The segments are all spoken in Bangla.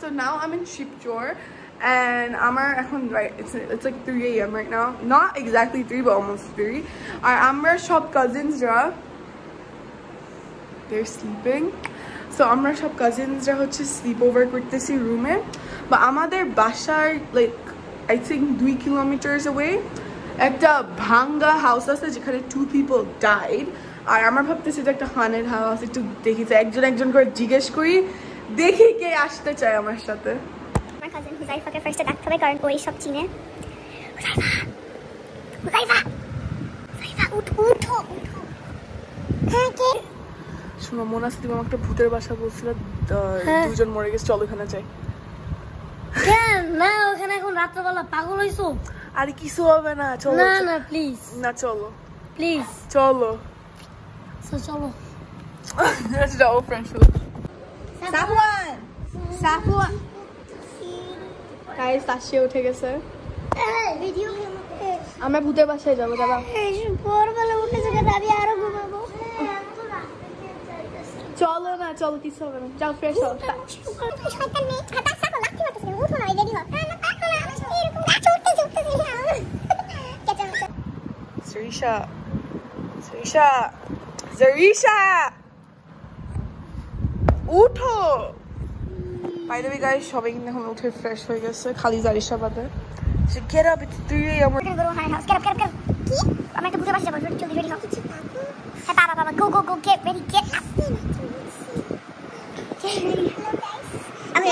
so now I'm in Shipchor and আমার এখন right it's like 3 a.m. right now, not exactly 3 but almost 3. আর আমার সব কাজিনসরা they're sleeping, so আমরা সব কাজিনসরা হচ্ছে স্লিপ ওভার করতেছি রুমে, বা আমাদের বাসার like I think 2 kilometers away একটা ভাঙ্গা হাউস আছে যেখানে 2 people died. আর আমার ভাবতেছি যে একটা হানের হাউস, একটু দেখি তো একজন করে জিজ্ঞেস করি দেখি কে আসতে চায় আমার সাথে। আমার কাজিন হুজাইফাকে ফার্স্টে ডাকতে হবে কারণ ওই সব চিনে। হুজাইফা উঠো হ্যাঁ কে শোনো মনে আছে তুমি আমাকে ভূতের বাসা বলছিল, দুজন মরে গেছে, চলো ওখানে যাই। কেন না ওখানে এখন রাত্রেবেলা পাগল হইছো? আরে কিছু হবে না, চলো না না প্লিজ না, চলো প্লিজ চলো চলো let's go friends. Safwan guys তাসে উঠে গেছে, ভিডিও আমরা ভূতের বাসায় যাবো। দাদা ভোরবেলা উঠে থেকে দাঁড়িয়ে আরো ঘুমাবো। চলো না, চলো কিছু হবে না, যাও ফ্রেশ হও। Zarisha উঠো। বাই দ্য ওয়ে গাইস সবাই কিন্তু এখন উঠে ফ্রেশ হয়ে গেছে, খালি জারিশা বাদে। So get up, it's 3 a.m. Get up. কি? আমি একটা ভূতের বাসা যাবো, জলদি রেডি হও। হ্যাঁ বাবা go get ready get up. আমি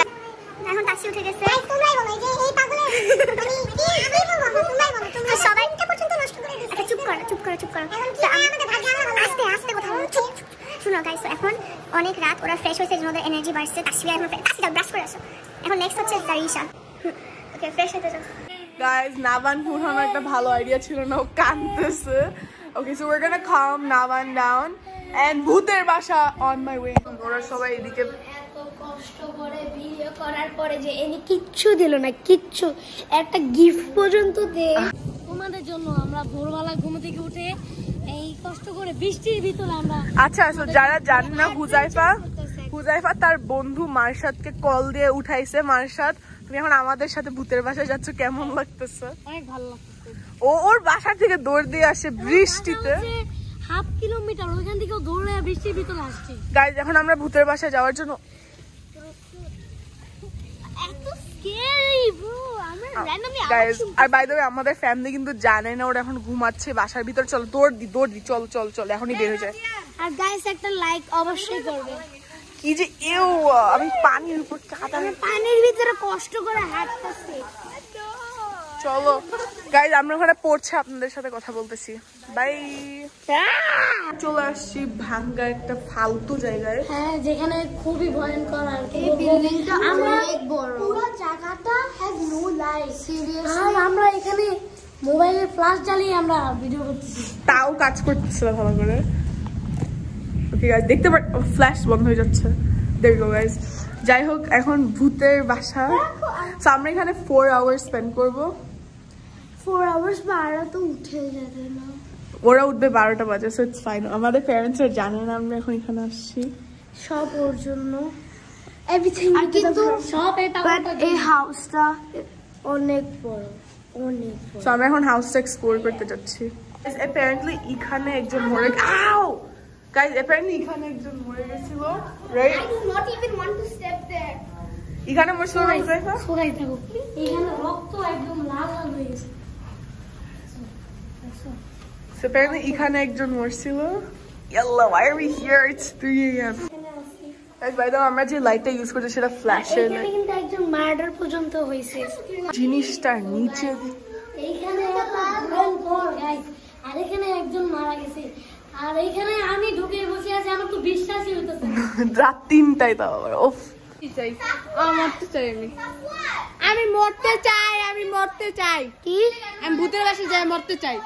এখন তাসি উঠে গেছে। তোমরাই বলো যে এই পাগলে আমি কি আমি বলবো তোমরাই বলো, তোমরা সবাই এটা পর্যন্ত নষ্ট করে দিয়েছো। আচ্ছা চুপ করো আমাদের ভাগ্যে আস্তে কথা বলো। চুপ শুনো গাইস, এখন অনেক রাত, ওরা ফ্রেশ হয়েছে, ওদের এনার্জি বাড়ছে। তাসি এখন তাসি দাও, ব্রাশ করে আসো। এখন নেক্সট হচ্ছে জারিশা। ওকে ফ্রেশ হতে যাও guys. Navan পুরানো একটা ভালো আইডিয়া ছিল না, ও কাঁদতেছে। Okay, so we're gonna calm Navan down and ভূতের বাসা on my way. ওরা সবাই এদিকে এত কষ্ট করে বিয়ে করার পরে যে এনি কিচ্ছু দিল না, কিচ্ছু একটা গিফট পর্যন্ত দে তোমাদের জন্য। আমরা ভোরবেলা ঘুম থেকে উঠে এই কষ্ট করে বৃষ্টির ভিতরে আমরা। আচ্ছা so যারা জানেন না, হুজাইফা তার বন্ধু মারশাদকে কল দিয়ে উঠাইছে। মারশাদ তুমি এখন আমাদের সাথে ভূতের বাসায় যাচ্ছ, কেমন লাগতেছে? অনেক ভালো লাগতেছে। ওর বাসা থেকে দৌড় দিয়ে আসে বৃষ্টিতে, হাফ কিলোমিটার ওইখান থেকে দৌড়ে বৃষ্টির ভিতরে আসছে। গাইজ এখন আমরা ভূতের বাসায় যাওয়ার জন্য এত স্কেরি ব্রো, আমরা র‍্যান্ডমলি গাইজ। আর বাই দ্য ওয়ে আমাদের ফ্যামিলি কিন্তু জানে না ওরা এখন ঘুমাচ্ছে বাসার ভিতর। চলো দৌড় দি চল এখনই বের হয়ে যায়। আর গাইস একটা লাইক অবশ্যই করবে। কি যে আমি পানির উপর পানির ভিতরে কষ্ট করে হাঁটতেছি। চলো গাইজ আমরা ওখানে পড়ছে, আপনাদের সাথে কথা বলতেছি। বাই। চলে আসছি ভাঙ্গা একটা ফালতু জায়গায়, হ্যাঁ যেখানে খুবই ভয়ঙ্কর। আর কি এই বিল্ডিংটা অনেক বড়, পুরো জায়গাটা হ্যাজ নো লাইট। সিরিয়াসলি আমরা এখানে মোবাইলে ফ্ল্যাশ জ্বালিয়ে আমরা ভিডিও করতেছি, তাও কাজ করতেছে না ভালো করে। ওকে গাইজ দেখতে পার ফ্ল্যাশ বন্ধ হয়ে যাচ্ছে। There you go guys. যাই হোক এখন ভূতের বাসা, সো আমরা এখানে 4 hours স্পেন্ড করব। 4 আওয়ার্স বাড়া তো উঠে যাবে না, ওরা উঠবে 12টা বাজে, সো ইটস ফাইন। আমাদের প্যারেন্টসরা জানে না আমরা এখন এখানে আসছি, সব ওর জন্য এভরিথিং। কিন্তু সব এই হাউসটা অনেক বড়, অনেক বড়। সো আমরা এখন হাউসটা এক্সপ্লোর করতে যাচ্ছি। অ্যাপারেন্টলি এখানে একজন মরে গাইজ, অ্যাপারেন্টলি এখানে একজন মরে গেছিল, right? I do not even want to step there. এখানে মরছিল না ইফরাইফা? সরাই থাকো, এখানে রক্ত একদম লাল হয়ে গেছে। So apparently এখানে একজন মরছিল। Yalla, why are we here? It's 3 a.m. Guys, by the way, আমরা যে লাইটটা ইউজ করছি সেটা ফ্ল্যাশের লাইট। এখানে কিন্তু একজন মার্ডার পর্যন্ত হয়েছে জিনিসটার নিচে এইখানে ভয়ঙ্কর গাইস। আর এখানে একজন মারা গেছে, আর এখানে আমি ঢুকে বসে আছি, আমার তো বিশ্বাসই হইতেছে না। রাত 3টায় তাও আবার। ওফ আমি মরতে চাই কি? আমি ভূতের বাসায় যাই মরতে চাই।